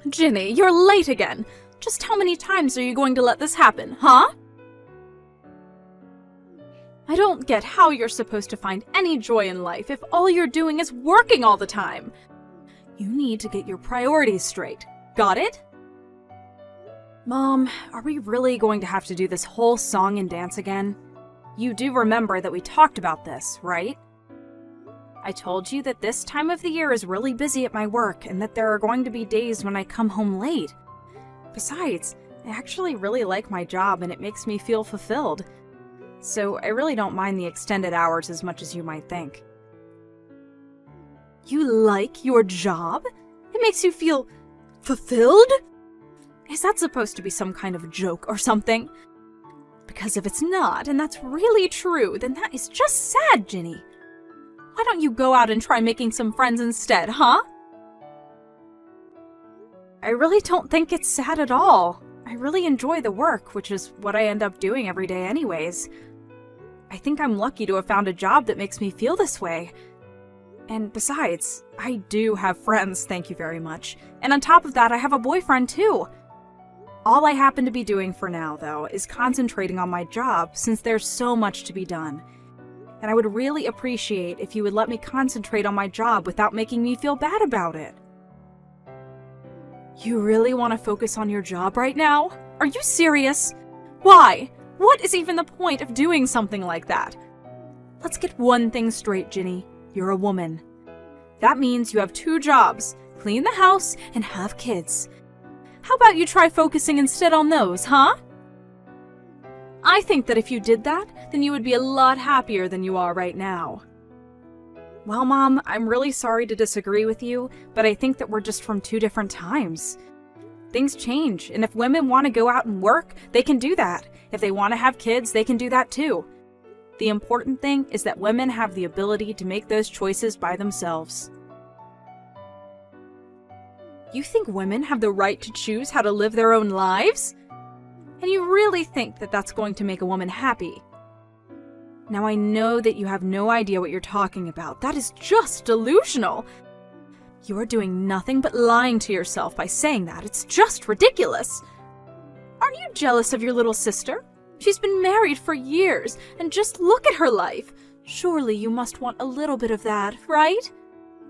Ginny, you're late again. Just how many times are you going to let this happen, huh? I don't get how you're supposed to find any joy in life if all you're doing is working all the time. You need to get your priorities straight. Got it? Mom, are we really going to have to do this whole song and dance again? You do remember that we talked about this, right? I told you that this time of the year is really busy at my work and that there are going to be days when I come home late. Besides, I actually really like my job and it makes me feel fulfilled. So I really don't mind the extended hours as much as you might think. You like your job? It makes you feel fulfilled? Is that supposed to be some kind of joke or something? Because if it's not, and that's really true, then that is just sad, Ginny. Why don't you go out and try making some friends instead, huh? I really don't think it's sad at all. I really enjoy the work, which is what I end up doing every day anyways. I think I'm lucky to have found a job that makes me feel this way. And besides, I do have friends, thank you very much. And on top of that, I have a boyfriend too. All I happen to be doing for now, though, is concentrating on my job since there's so much to be done. And I would really appreciate if you would let me concentrate on my job without making me feel bad about it. You really want to focus on your job right now? Are you serious? Why? What is even the point of doing something like that? Let's get one thing straight, Ginny. You're a woman. That means you have 2 jobs, clean the house and have kids. How about you try focusing instead on those, huh? I think that if you did that, then you would be a lot happier than you are right now. Well, Mom, I'm really sorry to disagree with you, but I think that we're just from 2 different times. Things change, and if women want to go out and work, they can do that. If they want to have kids, they can do that too. The important thing is that women have the ability to make those choices by themselves. You think women have the right to choose how to live their own lives? And you really think that that's going to make a woman happy? Now I know that you have no idea what you're talking about. That is just delusional. You are doing nothing but lying to yourself by saying that. It's just ridiculous. Aren't you jealous of your little sister? She's been married for years, and just look at her life. Surely you must want a little bit of that, right?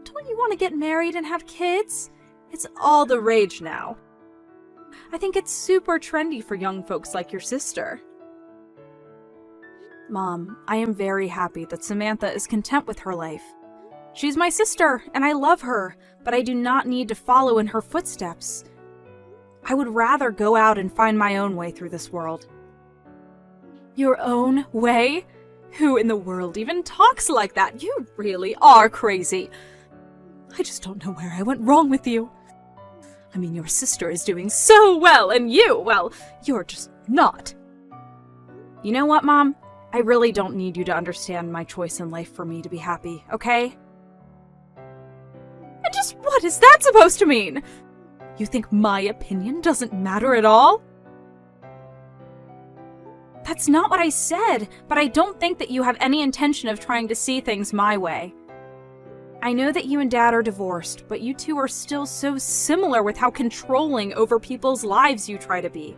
Don't you want to get married and have kids? It's all the rage now. I think it's super trendy for young folks like your sister. Mom, I am very happy that Samantha is content with her life. She's my sister, and I love her, but I do not need to follow in her footsteps. I would rather go out and find my own way through this world. Your own way? Who in the world even talks like that? You really are crazy. I just don't know where I went wrong with you. I mean, your sister is doing so well, and you, well, you're just not. You know what, Mom? I really don't need you to understand my choice in life for me to be happy, okay? And just what is that supposed to mean? You think my opinion doesn't matter at all? That's not what I said, but I don't think that you have any intention of trying to see things my way. I know that you and Dad are divorced, but you two are still so similar with how controlling over people's lives you try to be.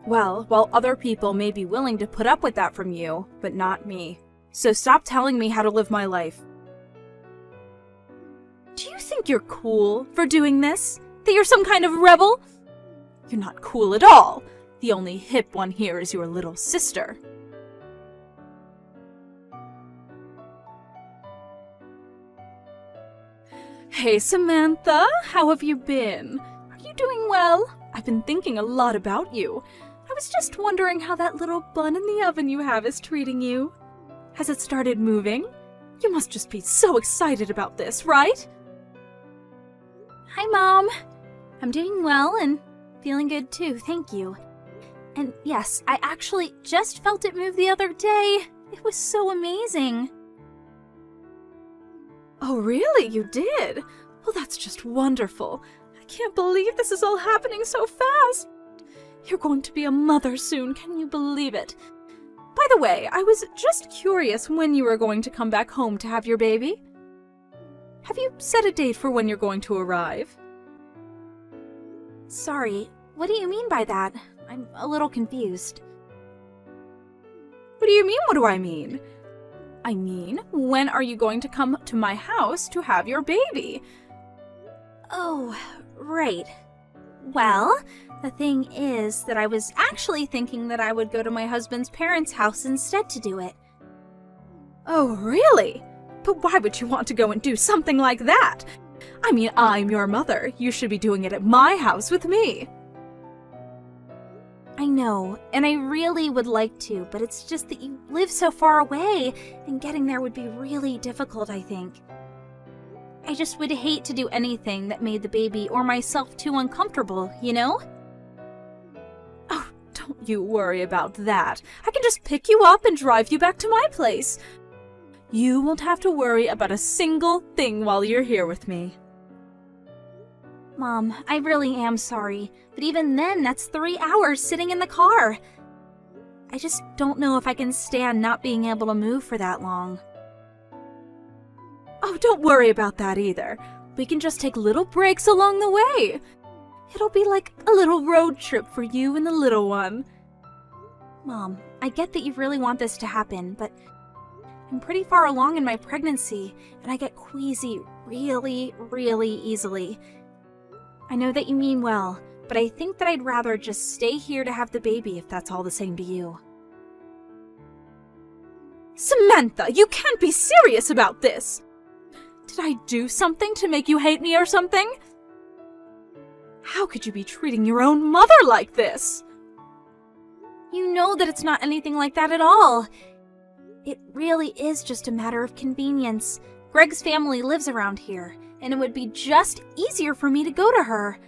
Well, while other people may be willing to put up with that from you, but not me. So stop telling me how to live my life. Do you think you're cool for doing this? That you're some kind of rebel? You're not cool at all. The only hip one here is your little sister. Hey, Samantha, how have you been? Are you doing well? I've been thinking a lot about you. I was just wondering how that little bun in the oven you have is treating you. Has it started moving? You must just be so excited about this, right? Hi, Mom. I'm doing well and feeling good too, thank you. And yes, I actually just felt it move the other day. It was so amazing. Oh, really? You did? Well, that's just wonderful. I can't believe this is all happening so fast. You're going to be a mother soon, can you believe it? By the way, I was just curious when you were going to come back home to have your baby. Have you set a date for when you're going to arrive? Sorry, what do you mean by that? I'm a little confused. What do you mean, what do I mean? I mean, when are you going to come to my house to have your baby? Oh, right. Well, the thing is that I was actually thinking that I would go to my husband's parents' house instead to do it. Oh, really? But why would you want to go and do something like that? I mean, I'm your mother. You should be doing it at my house with me. I know, and I really would like to, but it's just that you live so far away, and getting there would be really difficult, I think. I just would hate to do anything that made the baby or myself too uncomfortable, you know? Oh, don't you worry about that. I can just pick you up and drive you back to my place. You won't have to worry about a single thing while you're here with me. Mom, I really am sorry, but even then, that's 3 hours sitting in the car. I just don't know if I can stand not being able to move for that long. Oh, don't worry about that either. We can just take little breaks along the way. It'll be like a little road trip for you and the little one. Mom, I get that you really want this to happen, but I'm pretty far along in my pregnancy, and I get queasy really, really easily. I know that you mean well, but I think that I'd rather just stay here to have the baby if that's all the same to you. Samantha, you can't be serious about this! Did I do something to make you hate me or something? How could you be treating your own mother like this? You know that it's not anything like that at all. It really is just a matter of convenience. Greg's family lives around here, and it would be just easier for me to go to her.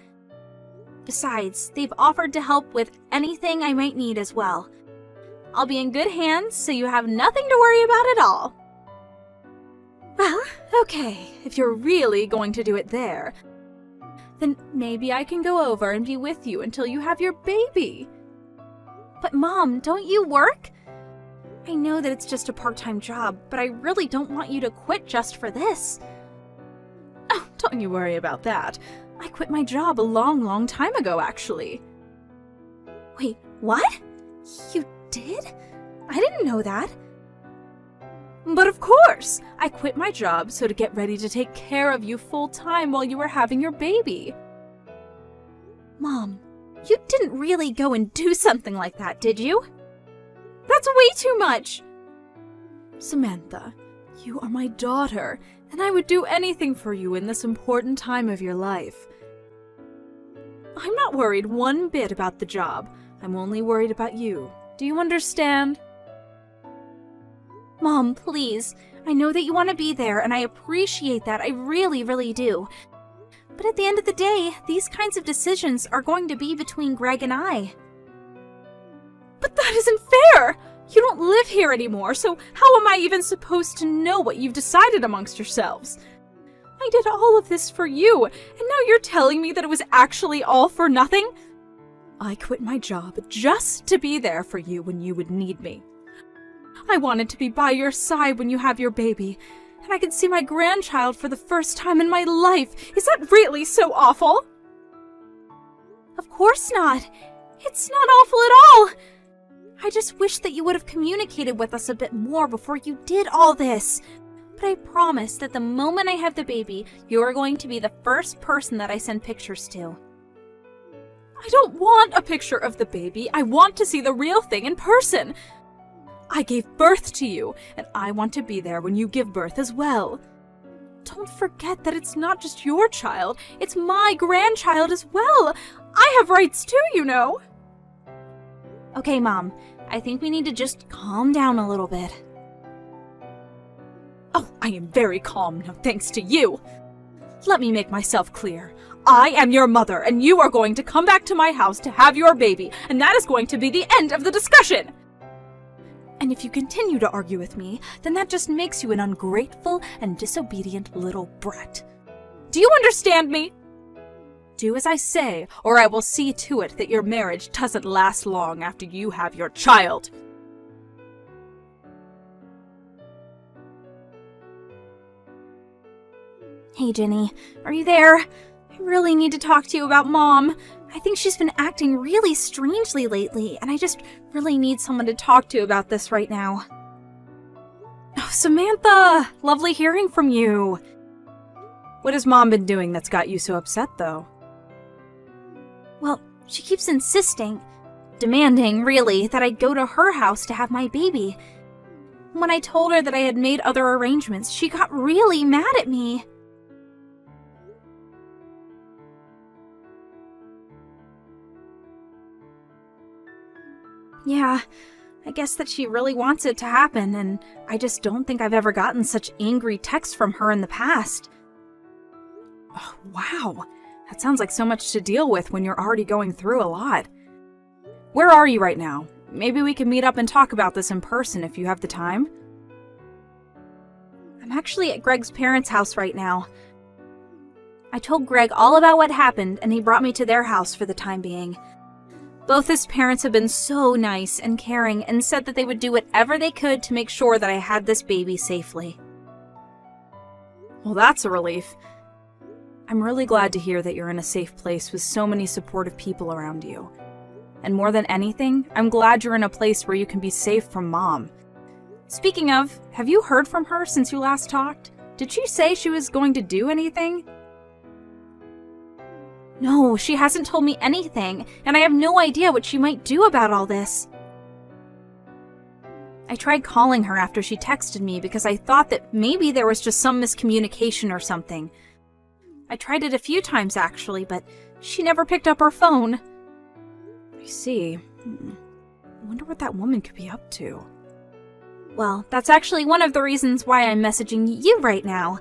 Besides, they've offered to help with anything I might need as well. I'll be in good hands, so you have nothing to worry about at all. Well, okay, if you're really going to do it there, then maybe I can go over and be with you until you have your baby. But Mom, don't you work? I know that it's just a part-time job, but I really don't want you to quit just for this. Oh, don't you worry about that. I quit my job a long time ago, actually. Wait, what? You did? I didn't know that. But of course! I quit my job so to get ready to take care of you full-time while you were having your baby. Mom, you didn't really go and do something like that, did you? That's way too much! Samantha, you are my daughter, and I would do anything for you in this important time of your life. I'm not worried one bit about the job. I'm only worried about you. Do you understand? Mom, please. I know that you want to be there, and I appreciate that. I really, really do. But at the end of the day, these kinds of decisions are going to be between Greg and I. But that isn't fair! You don't live here anymore, so how am I even supposed to know what you've decided amongst yourselves? I did all of this for you, and now you're telling me that it was actually all for nothing? I quit my job just to be there for you when you would need me. I wanted to be by your side when you have your baby, and I could see my grandchild for the first time in my life. Is that really so awful? Of course not. It's not awful at all. I just wish that you would have communicated with us a bit more before you did all this. But I promise that the moment I have the baby, you're going to be the first person that I send pictures to. I don't want a picture of the baby. I want to see the real thing in person. I gave birth to you, and I want to be there when you give birth as well. Don't forget that it's not just your child, it's my grandchild as well. I have rights too, you know. Okay, Mom, I think we need to just calm down a little bit. Oh, I am very calm now, thanks to you. Let me make myself clear. I am your mother, and you are going to come back to my house to have your baby, and that is going to be the end of the discussion. And if you continue to argue with me, then that just makes you an ungrateful and disobedient little brat. Do you understand me? Do as I say, or I will see to it that your marriage doesn't last long after you have your child. Hey, Jenny, are you there? I really need to talk to you about Mom. I think she's been acting really strangely lately, and I just really need someone to talk to about this right now. Oh, Samantha! Lovely hearing from you. What has Mom been doing that's got you so upset, though? Well, she keeps insisting, demanding, really, that I go to her house to have my baby. When I told her that I had made other arrangements, she got really mad at me. Yeah, I guess that she really wants it to happen, and I just don't think I've ever gotten such angry texts from her in the past. Oh, wow, that sounds like so much to deal with when you're already going through a lot. Where are you right now? Maybe we can meet up and talk about this in person if you have the time. I'm actually at Greg's parents' house right now. I told Greg all about what happened, and he brought me to their house for the time being. Both his parents have been so nice and caring and said that they would do whatever they could to make sure that I had this baby safely. Well, that's a relief. I'm really glad to hear that you're in a safe place with so many supportive people around you. And more than anything, I'm glad you're in a place where you can be safe from Mom. Speaking of, have you heard from her since you last talked? Did she say she was going to do anything? No, she hasn't told me anything, and I have no idea what she might do about all this. I tried calling her after she texted me because I thought that maybe there was just some miscommunication or something. I tried it a few times actually, but she never picked up her phone. I see. I wonder what that woman could be up to. Well, that's actually one of the reasons why I'm messaging you right now.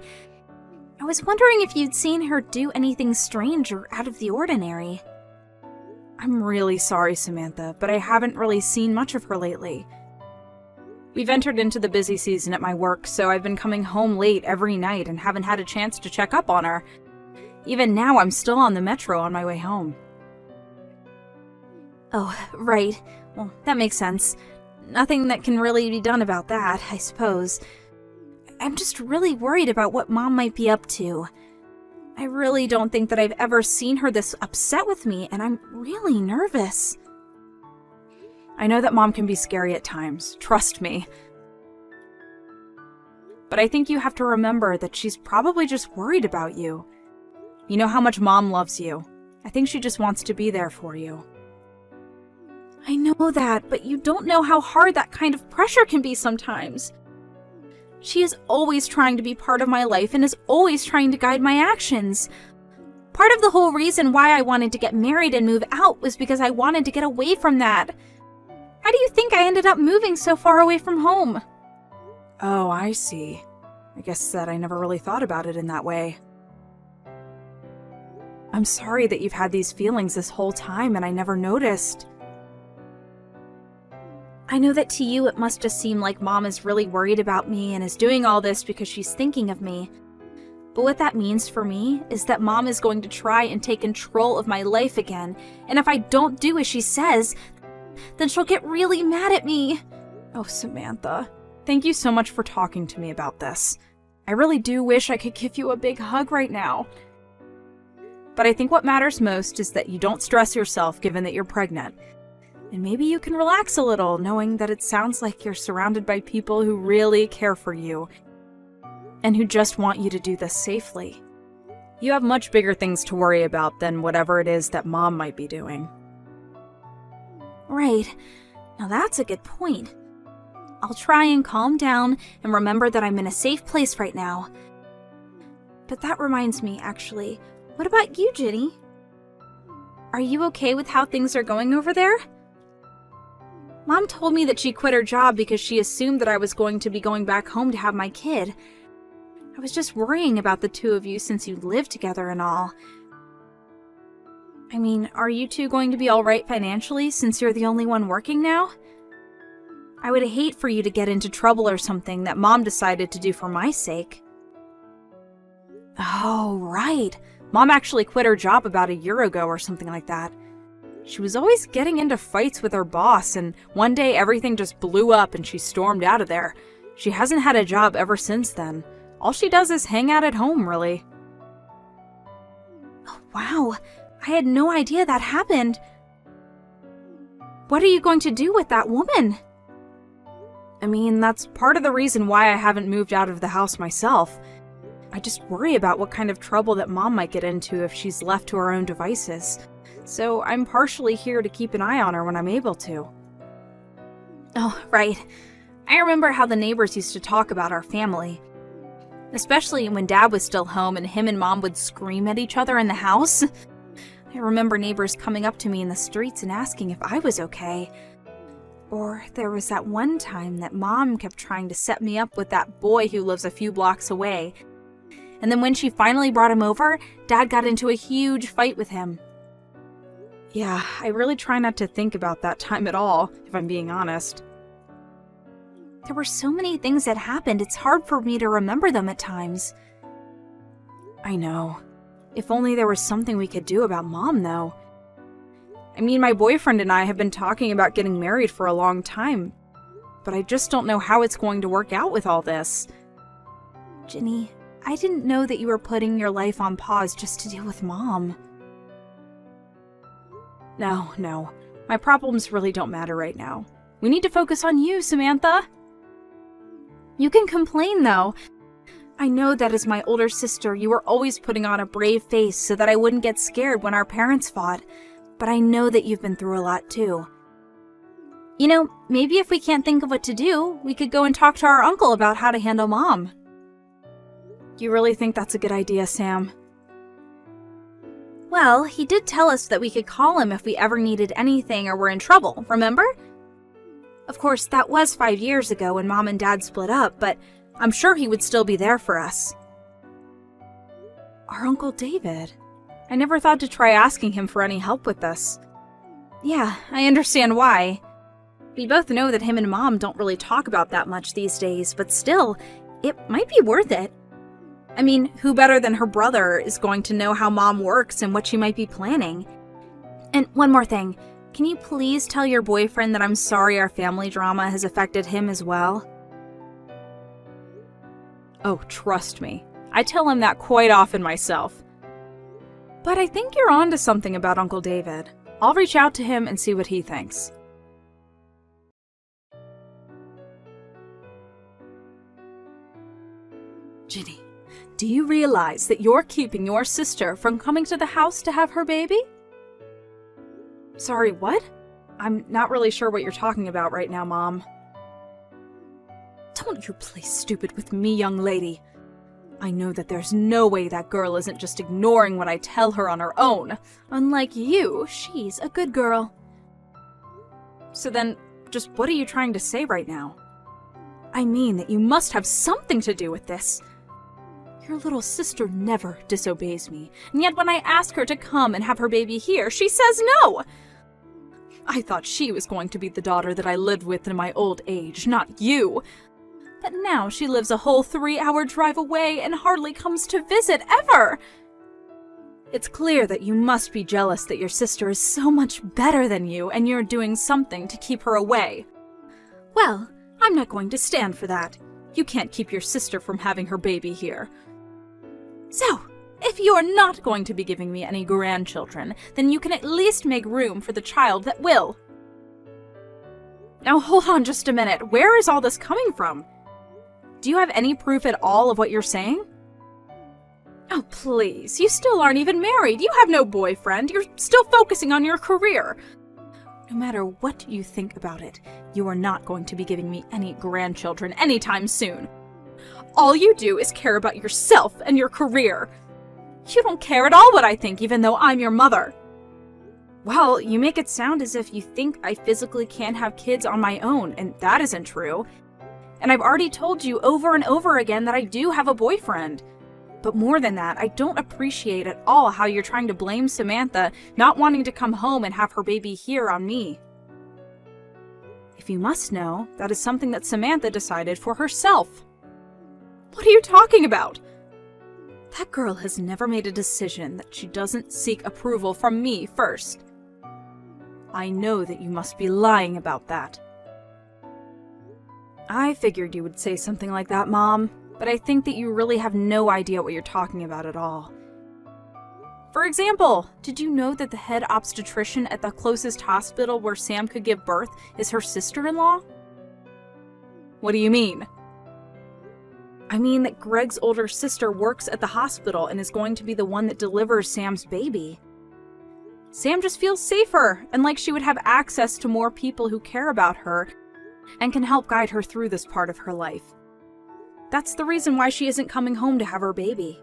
I was wondering if you'd seen her do anything strange or out of the ordinary. I'm really sorry, Samantha, but I haven't really seen much of her lately. We've entered into the busy season at my work, so I've been coming home late every night and haven't had a chance to check up on her. Even now, I'm still on the metro on my way home. Oh, right. Well, that makes sense. Nothing that can really be done about that, I suppose. I'm just really worried about what Mom might be up to. I really don't think that I've ever seen her this upset with me, and I'm really nervous. I know that Mom can be scary at times, trust me. But I think you have to remember that she's probably just worried about you. You know how much Mom loves you. I think she just wants to be there for you. I know that, but you don't know how hard that kind of pressure can be sometimes. She is always trying to be part of my life and is always trying to guide my actions. Part of the whole reason why I wanted to get married and move out was because I wanted to get away from that. How do you think I ended up moving so far away from home? Oh, I see. I guess that I never really thought about it in that way. I'm sorry that you've had these feelings this whole time and I never noticed. I know that to you it must just seem like Mom is really worried about me and is doing all this because she's thinking of me. But what that means for me is that Mom is going to try and take control of my life again, and if I don't do as she says, then she'll get really mad at me. Oh, Samantha, thank you so much for talking to me about this. I really do wish I could give you a big hug right now. But I think what matters most is that you don't stress yourself given that you're pregnant. And maybe you can relax a little, knowing that it sounds like you're surrounded by people who really care for you and who just want you to do this safely. You have much bigger things to worry about than whatever it is that Mom might be doing. Right. Now that's a good point. I'll try and calm down and remember that I'm in a safe place right now. But that reminds me, actually, what about you, Ginny? Are you okay with how things are going over there? Mom told me that she quit her job because she assumed that I was going to be going back home to have my kid. I was just worrying about the two of you since you live together and all. I mean, are you two going to be alright financially since you're the only one working now? I would hate for you to get into trouble or something that Mom decided to do for my sake. Oh, right. Mom actually quit her job about a year ago or something like that. She was always getting into fights with her boss, and one day everything just blew up and she stormed out of there. She hasn't had a job ever since then. All she does is hang out at home, really. Oh, wow. I had no idea that happened. What are you going to do with that woman? I mean, that's part of the reason why I haven't moved out of the house myself. I just worry about what kind of trouble that Mom might get into if she's left to her own devices. So I'm partially here to keep an eye on her when I'm able to. Oh, right. I remember how the neighbors used to talk about our family. Especially when Dad was still home and him and Mom would scream at each other in the house. I remember neighbors coming up to me in the streets and asking if I was okay. Or there was that one time that Mom kept trying to set me up with that boy who lives a few blocks away. And then when she finally brought him over, Dad got into a huge fight with him. Yeah, I really try not to think about that time at all, if I'm being honest. There were so many things that happened, it's hard for me to remember them at times. I know. If only there was something we could do about Mom, though. I mean, my boyfriend and I have been talking about getting married for a long time, but I just don't know how it's going to work out with all this. Ginny, I didn't know that you were putting your life on pause just to deal with Mom. No. My problems really don't matter right now. We need to focus on you, Samantha. You can complain, though. I know that as my older sister, you were always putting on a brave face so that I wouldn't get scared when our parents fought, but I know that you've been through a lot, too. You know, maybe if we can't think of what to do, we could go and talk to our uncle about how to handle Mom. You really think that's a good idea, Sam? Well, he did tell us that we could call him if we ever needed anything or were in trouble, remember? Of course, that was 5 years ago when Mom and Dad split up, but I'm sure he would still be there for us. Our Uncle David. I never thought to try asking him for any help with this. Yeah, I understand why. We both know that him and Mom don't really talk about that much these days, but still, it might be worth it. I mean, who better than her brother is going to know how Mom works and what she might be planning? And one more thing. Can you please tell your boyfriend that I'm sorry our family drama has affected him as well? Oh, trust me. I tell him that quite often myself. But I think you're onto something about Uncle David. I'll reach out to him and see what he thinks. Ginny, do you realize that you're keeping your sister from coming to the house to have her baby? Sorry, what? I'm not really sure what you're talking about right now, Mom. Don't you play stupid with me, young lady. I know that there's no way that girl isn't just ignoring what I tell her on her own. Unlike you, she's a good girl. So then, just what are you trying to say right now? I mean that you must have something to do with this. Your little sister never disobeys me, and yet when I ask her to come and have her baby here, she says no! I thought she was going to be the daughter that I lived with in my old age, not you. But now she lives a whole 3-hour drive away and hardly comes to visit ever. It's clear that you must be jealous that your sister is so much better than you and you're doing something to keep her away. Well, I'm not going to stand for that. You can't keep your sister from having her baby here. So, if you're not going to be giving me any grandchildren, then you can at least make room for the child that will. Now hold on just a minute. Where is all this coming from? Do you have any proof at all of what you're saying? Oh, please. You still aren't even married. You have no boyfriend. You're still focusing on your career. No matter what you think about it, you are not going to be giving me any grandchildren anytime soon. All you do is care about yourself and your career. You don't care at all what I think, even though I'm your mother. Well, you make it sound as if you think I physically can't have kids on my own, and that isn't true. And I've already told you over and over again that I do have a boyfriend. But more than that, I don't appreciate at all how you're trying to blame Samantha not wanting to come home and have her baby here on me. If you must know, that is something that Samantha decided for herself. What are you talking about? That girl has never made a decision that she doesn't seek approval from me first. I know that you must be lying about that. I figured you would say something like that, Mom, but I think that you really have no idea what you're talking about at all. For example, did you know that the head obstetrician at the closest hospital where Sam could give birth is her sister-in-law? What do you mean? I mean that Greg's older sister works at the hospital and is going to be the one that delivers Sam's baby. Sam just feels safer and like she would have access to more people who care about her and can help guide her through this part of her life. That's the reason why she isn't coming home to have her baby.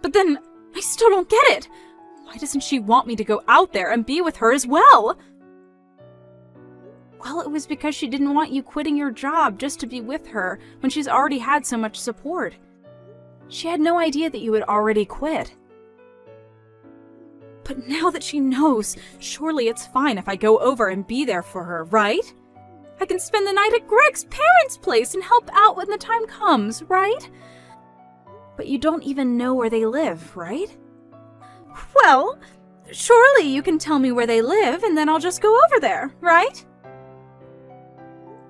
But then, I still don't get it. Why doesn't she want me to go out there and be with her as well? Well, it was because she didn't want you quitting your job just to be with her when she's already had so much support. She had no idea that you had already quit. But now that she knows, surely it's fine if I go over and be there for her, right? I can spend the night at Greg's parents' place and help out when the time comes, right? But you don't even know where they live, right? Well, surely you can tell me where they live and then I'll just go over there, right?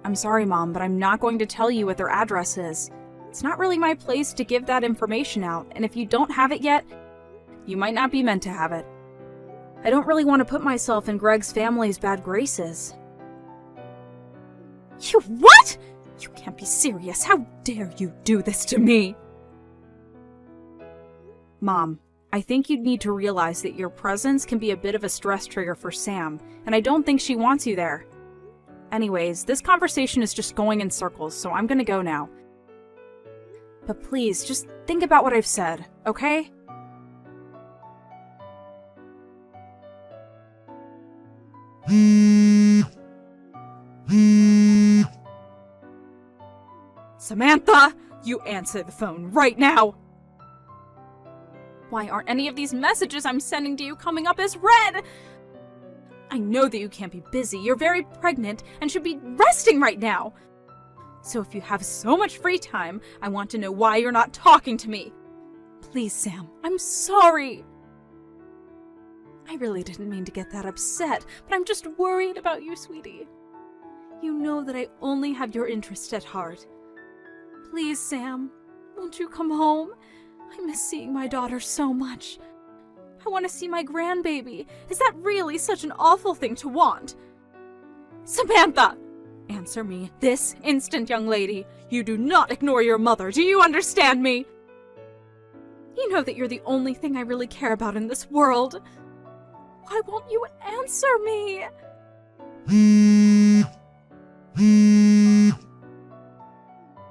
I'm sorry, Mom, but I'm not going to tell you what their address is. It's not really my place to give that information out, and if you don't have it yet, you might not be meant to have it. I don't really want to put myself in Greg's family's bad graces. You what? You can't be serious. How dare you do this to me? Mom, I think you'd need to realize that your presence can be a bit of a stress trigger for Sam, and I don't think she wants you there. Anyways, this conversation is just going in circles, so I'm gonna go now. But please, just think about what I've said, okay? Samantha, you answer the phone right now! Why aren't any of these messages I'm sending to you coming up as read? I know that you can't be busy. You're very pregnant and should be resting right now. So if you have so much free time, I want to know why you're not talking to me. Please, Sam, I'm sorry. I really didn't mean to get that upset, but I'm just worried about you, sweetie. You know that I only have your interest at heart. Please, Sam, won't you come home? I miss seeing my daughter so much. I want to see my grandbaby. Is that really such an awful thing to want? Samantha! Answer me this instant, young lady. You do not ignore your mother. Do you understand me? You know that you're the only thing I really care about in this world. Why won't you answer me?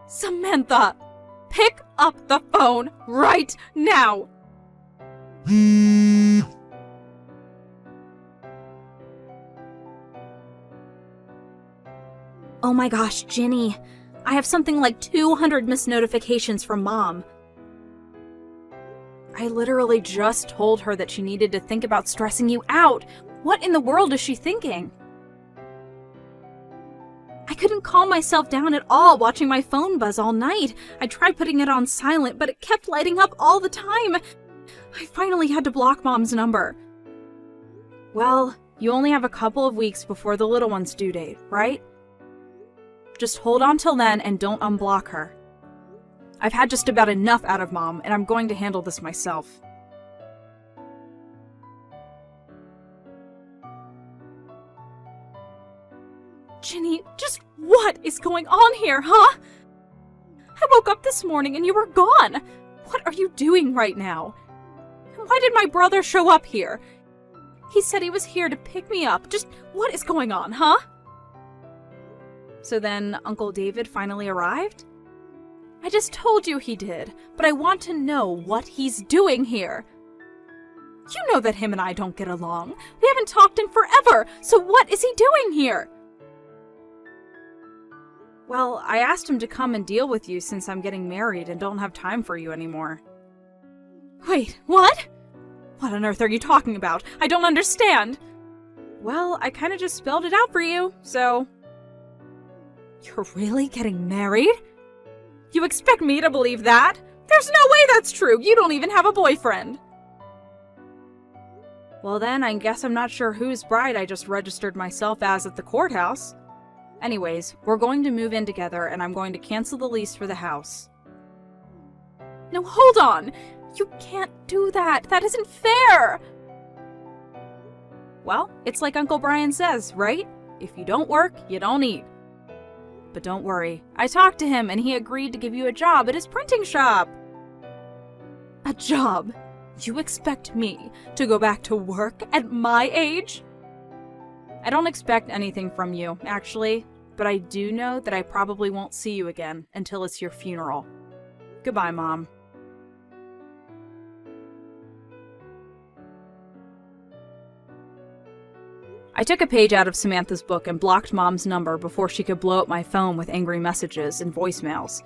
Samantha! Pick up the phone right now! Oh my gosh, Ginny. I have something like 200 missed notifications from Mom. I literally just told her that she needed to think about stressing you out. What in the world is she thinking? I couldn't calm myself down at all watching my phone buzz all night. I tried putting it on silent, but it kept lighting up all the time. I finally had to block Mom's number. Well, you only have a couple of weeks before the little one's due date, right? Just hold on till then and don't unblock her. I've had just about enough out of Mom, and I'm going to handle this myself. Ginny, just what is going on here, huh? I woke up this morning and you were gone. What are you doing right now? And why did my brother show up here? He said he was here to pick me up. Just what is going on, huh? So then Uncle David finally arrived? I just told you he did, but I want to know what he's doing here. You know that him and I don't get along. We haven't talked in forever, so what is he doing here? Well, I asked him to come and deal with you since I'm getting married and don't have time for you anymore. Wait, what? What on earth are you talking about? I don't understand. Well, I kinda just spelled it out for you, so... You're really getting married? You expect me to believe that? There's no way that's true! You don't even have a boyfriend! Well then, I guess I'm not sure whose bride I just registered myself as at the courthouse. Anyways, we're going to move in together and I'm going to cancel the lease for the house. No, hold on! You can't do that. That isn't fair. Well, it's like Uncle Brian says, right? If you don't work, you don't eat. But don't worry, I talked to him and he agreed to give you a job at his printing shop. A job? You expect me to go back to work at my age? I don't expect anything from you, actually, but I do know that I probably won't see you again until it's your funeral. Goodbye, Mom. I took a page out of Samantha's book and blocked Mom's number before she could blow up my phone with angry messages and voicemails.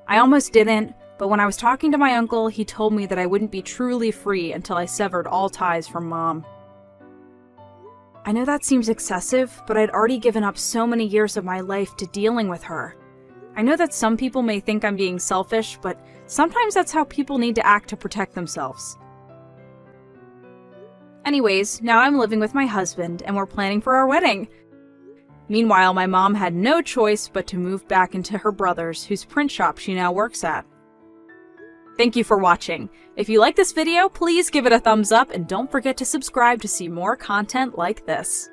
I almost didn't, but when I was talking to my uncle, he told me that I wouldn't be truly free until I severed all ties from Mom. I know that seems excessive, but I'd already given up so many years of my life to dealing with her. I know that some people may think I'm being selfish, but sometimes that's how people need to act to protect themselves. Anyways, now I'm living with my husband, and we're planning for our wedding. Meanwhile, my mom had no choice but to move back into her brother's, whose print shop she now works at. Thank you for watching. If you like this video, please give it a thumbs up and don't forget to subscribe to see more content like this.